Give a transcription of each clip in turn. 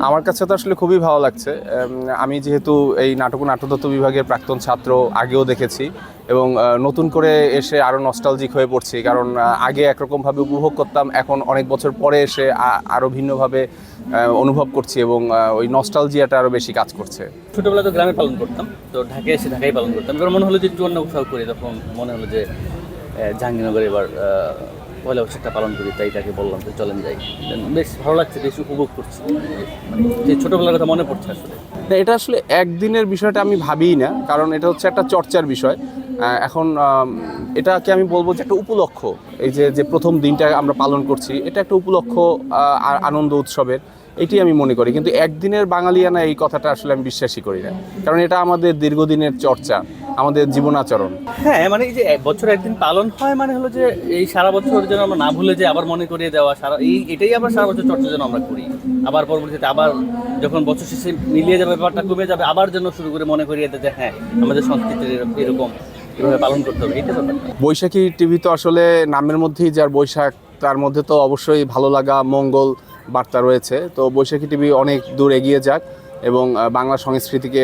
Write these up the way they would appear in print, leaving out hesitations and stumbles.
আমার কাছে তো আসলে খুবই ভালো লাগছে। আমি যেহেতু এই নাটক ও নাট্যতত্ত্ব বিভাগের প্রাক্তন ছাত্র, আগেও দেখেছি এবং নতুন করে এসে আরও নস্টালজিক হয়ে পড়ছি, কারণ আগে একরকমভাবে উপভোগ করতাম, এখন অনেক বছর পরে এসে আরও ভিন্নভাবে অনুভব করছি এবং ওই নস্টালজিয়াটা আরও বেশি কাজ করছে। ছোটবেলা তো গ্রামে পালন করতাম, তো ঢাকায় এসে ঢাকায় পালন করতাম। এবার মনে হলো যে একটু অন্য কোথাও করি, তখন মনে হলো যে জাহাঙ্গীরনগরে এবার পয়লা বৈশাখটা পালন করি, তাই তাকে বললাম যে চলেন যাই। বেশ ভালো লাগছে, বেশ উপভোগ করছি, মানে যে ছোটোবেলার কথা মনে পড়ছে আসলে। না, এটা আসলে একদিনের বিষয়টা আমি ভাবিই না, কারণ এটা হচ্ছে একটা চর্চার বিষয়। এখন এটাকে আমি বলবো যে একটা উপলক্ষ। এই যে প্রথম দিনটা আমরা পালন করছি, এটা একটা উপলক্ষ, আনন্দ উৎসবের, এটি আমি মনে করি। কিন্তু একদিনের বাঙালিয়ানা এই কথাটা আসলে আমি বিশ্বাসই করি না, কারণ এটা আমাদের দীর্ঘদিনের চর্চা, আমাদের জীবনাচরণ। হ্যাঁ, মানে এই যে বছর একদিন পালন হয়, মানে হলো যে এই সারা বছর যেন আমরা না ভুলে যে আবার মনে করিয়ে দেওয়া, এটাই আবার সারা বছর চর্চা যেন আমরা করি। আবার পরবর্তীতে আবার যখন বছর শেষে মিলিয়ে যাবে, ব্যাপারটা কমে যাবে, আবার যেন শুরু করে মনে করিয়ে দেয় যে হ্যাঁ, আমাদের সংস্কৃতির এরকম এভাবে পালন করতে হবে, এইটা ব্যাপারটা। বৈশাখী টিভি তো আসলে নামের মধ্যেই যার বৈশাখ, তার মধ্যে তো অবশ্যই ভালো লাগা, মঙ্গল বার্তা রয়েছে। তো বৈশাখী টিভি অনেক দূর এগিয়ে যাক এবং বাংলা সংস্কৃতিকে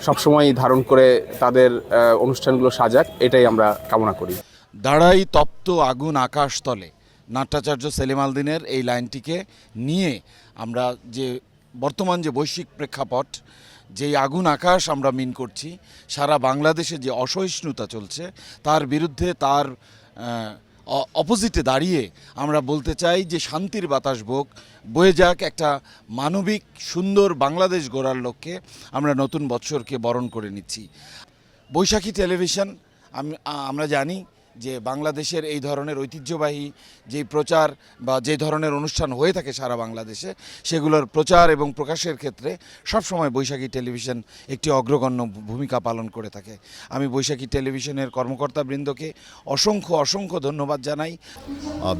সবসময় ধারণ করে তাদের অনুষ্ঠানগুলো সাজাক, এটাই আমরা কামনা করি। দাঁড়াই তপ্ত আগুন আকাশ তলে, নাট্যাচার্য সেলিম আল দীনের এই লাইনটিকে নিয়ে আমরা যে বর্তমান যে বৈশ্বিক প্রেক্ষাপট, যেই আগুন আকাশ আমরা মিন করছি, সারা বাংলাদেশে যে অসহিষ্ণুতা চলছে, তার বিরুদ্ধে, তার অপোজিটে দাঁড়িয়ে আমরা বলতে চাই যে শান্তির বাতাস বয়ে যাক, একটা মানবিক সুন্দর বাংলাদেশ গড়ার লক্ষ্যে আমরা নতুন বৎসরকে বরণ করে নিচ্ছি। বৈশাখী টেলিভিশন, আমরা জানি যে বাংলাদেশের এই ধরনের ঐতিহ্যবাহী যেই প্রচার বা যে ধরনের অনুষ্ঠান হয়ে থাকে সারা বাংলাদেশে, সেগুলোর প্রচার এবং প্রকাশের ক্ষেত্রে সবসময় বৈশাখী টেলিভিশন একটি অগ্রগণ্য ভূমিকা পালন করে থাকে। আমি বৈশাখী টেলিভিশনের কর্মকর্তাবৃন্দকে অসংখ্য অসংখ্য ধন্যবাদ জানাই।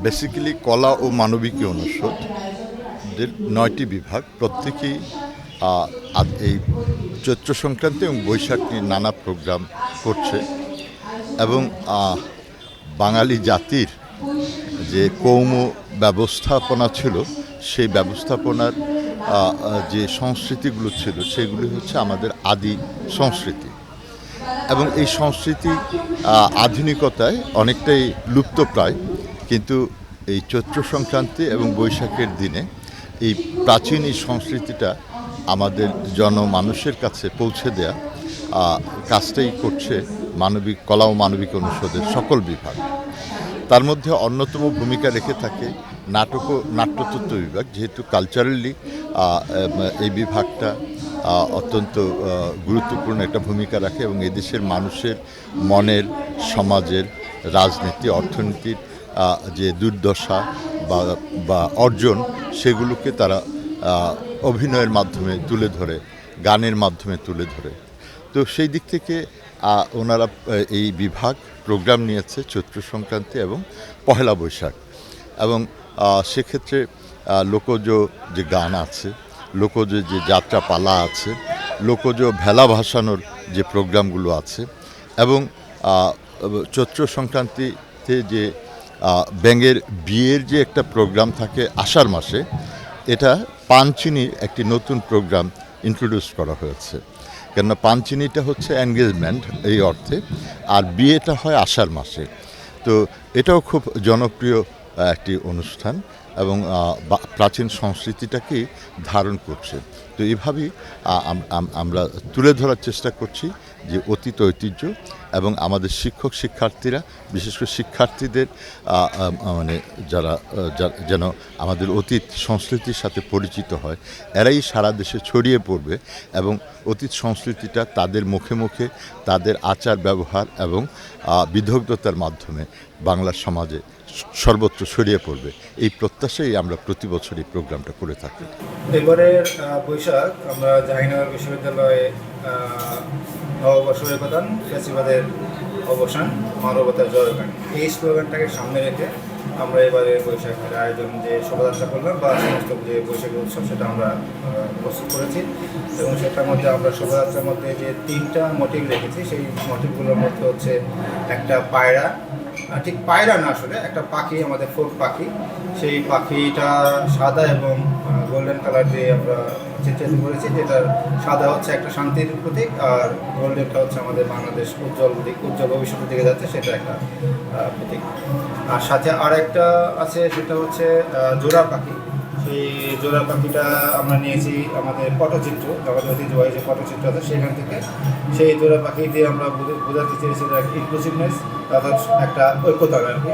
বেসিক্যালি কলা ও মানবিকী অনুষদ 9টি বিভাগ, প্রত্যেকেই এই চৈত্র সংক্রান্তি এবং বৈশাখী নানা প্রোগ্রাম করছে এবং বাঙালি জাতির যে কৌম ব্যবস্থাপনা ছিল, সেই ব্যবস্থাপনার যে সংস্কৃতিগুলো ছিল, সেগুলি হচ্ছে আমাদের আদি সংস্কৃতি এবং এই সংস্কৃতি আধুনিকতায় অনেকটাই লুপ্তপ্রায়। কিন্তু এই চৈত্র সংক্রান্তি এবং বৈশাখের দিনে এই প্রাচীন এই সংস্কৃতিটা আমাদের জনমানুষের কাছে পৌঁছে দেয়া কাজটাই করছে মানবিক কলা ও মানবিক অনুষদের সকল বিভাগ। তার মধ্যে অন্যতম ভূমিকা রেখে থাকে নাটক ও নাট্যতত্ত্ব বিভাগ, যেহেতু কালচারালি এই বিভাগটা অত্যন্ত গুরুত্বপূর্ণ একটা ভূমিকা রাখে এবং এদেশের মানুষের মনের, সমাজের, রাজনীতি, অর্থনীতির যে দুর্দশা বা অর্জন, সেগুলোকে তারা অভিনয়ের মাধ্যমে তুলে ধরে, গানের মাধ্যমে তুলে ধরে। তো সেই দিক থেকে ওনারা এই বিভাগ প্রোগ্রাম নিয়েছে চৈত্র সংক্রান্তি এবং পহেলা বৈশাখ। এবং সেক্ষেত্রে লোকজ যে গান আছে, লোকজ যে যাত্রা পালা আছে, লোকজ ভেলা ভাসানোর যে প্রোগ্রামগুলো আছে এবং চৈত্র সংক্রান্তিতে যে ব্যাঙের বিয়ের যে একটা প্রোগ্রাম থাকে আষাঢ় মাসে, এটা পানচিনির একটি নতুন প্রোগ্রাম ইন্ট্রোডিউস করা হয়েছে। কেননা পানচিনিটা হচ্ছে এনগেজমেন্ট এই অর্থে, আর বিয়েটা হয় আষাঢ় মাসে। তো এটাও খুব জনপ্রিয় একটি অনুষ্ঠান এবং প্রাচীন সংস্কৃতিটাকেই ধারণ করছে। তো এইভাবেই আমরা তুলে ধরার চেষ্টা করছি যে অতীত ঐতিহ্য এবং আমাদের শিক্ষক শিক্ষার্থীরা, বিশেষ করে শিক্ষার্থীদের মানে যারা যেন আমাদের অতীত সংস্কৃতির সাথে পরিচিত হয়, এরাই সারা দেশে ছড়িয়ে পড়বে এবং অতীত সংস্কৃতিটা তাদের মুখে মুখে, তাদের আচার ব্যবহার এবং বিদগ্ধতার মাধ্যমে বাংলার সমাজে সর্বত্র ছড়িয়ে পড়বে। এই প্রত্যাশাই আমরা প্রতি বছর এই প্রোগ্রামটা করে থাকি। এবারের বৈশাখ আমরা জাহাঙ্গীরনগর বিশ্ববিদ্যালয়ে নববর্ষের প্রধান ফেস্টিভ্যালের অবসান, মানবতার জয়গান, এই স্লোগানটাকে সামনে রেখে আমরা এবারে বৈশাখের আয়োজন যে শোভাযাত্রা করলাম বা সমস্ত যে বৈশাখী উৎসব, সেটা আমরা প্রস্তুত করেছি এবং সেটার মধ্যে আমরা শোভাযাত্রার মধ্যে যে 3টা মোটিভ রেখেছি, সেই মোটিভগুলোর মধ্যে হচ্ছে একটা পায়রা, ঠিক পায়রা না আসলে একটা পাখি, আমাদের ফোক পাখি। সেই পাখিটা সাদা এবং গোল্ডেন কালার দিয়ে আমরা চিত্রিত করেছি, যেটার সাদা হচ্ছে একটা শান্তির প্রতীক, আর গোল্ডেনটা হচ্ছে আমাদের বাংলাদেশ উজ্জ্বল ভবিষ্যতের দিকে যাচ্ছে, সেটা একটা প্রতীক। আর সাথে আরেকটা আছে, সেটা হচ্ছে জোড়া পাখি। সেই জোড়া পাখিটা আমরা নিয়েছি আমাদের পটচিত্র, আমাদের ঐতিহ্যবাহী যে পটচিত্র আছে সেখান থেকে। সেই জোড়া পাখি দিয়ে আমরা বোঝাতে চেয়েছি ইনক্লুসিভনেস, অর্থাৎ একটা ঐক্যতা আর কি,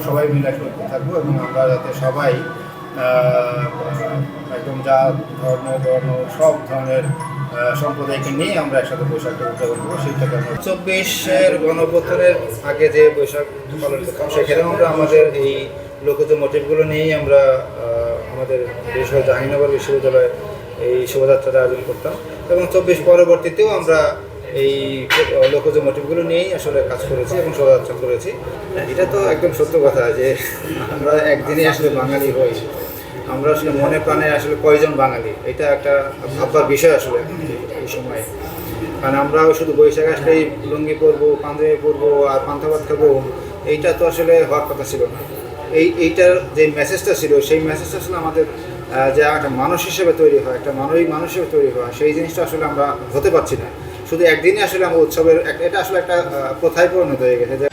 সবাই মিলে একটা ঐক্য থাকবো, এবং আমরা যাতে সবাই একদম যা ধর্ম বর্ণ সব ধরনের সম্প্রদায়কে নিয়ে আমরা একসাথে বৈশাখটা উদযাপন করবো। সেইটাকে আমরা 24-এর গণঅভ্যুত্থানের আগে যে বৈশাখ পালন করতাম, সেখানেও আমরা আমাদের এই লোকজ মোটিভগুলো নিয়েই আমরা আমাদের বিশেষভাবে জাহাঙ্গীরনগর বিশ্ববিদ্যালয়ে এই শোভাযাত্রাটা আয়োজন করতাম, এবং 24 পরবর্তীতেও আমরা এই লোকজ মোটিভগুলো নিয়েই আসলে কাজ করেছি এবং শোভাযাত্রা করেছি। এটা তো একদম সত্য কথা যে আমরা একদিনে আসলে বাঙালি হই, আমরা আসলে মনে প্রাণে আসলে কয়জন বাঙালি, এটা একটা ভাববার বিষয় আসলে এই সময়। কারণ আমরা শুধু বৈশাখ আসলেই লুঙ্গি পরবো, পাঞ্জাবি পরবো আর পান্তা ভাত খাবো, এইটা তো আসলে হওয়ার কথা ছিল না। এইটার যে মেসেজটা ছিল, সেই মেসেজটা আসলে আমাদের যে একটা মানুষ হিসেবে তৈরি হয়, একটা মানবিক মানুষ হিসেবে তৈরি হয়, সেই জিনিসটা আসলে আমরা হতে পারছি না। শুধু একদিনে আসলে আমরা উৎসবের এটা আসলে একটা প্রথায় পরিণত হয়ে গেছে।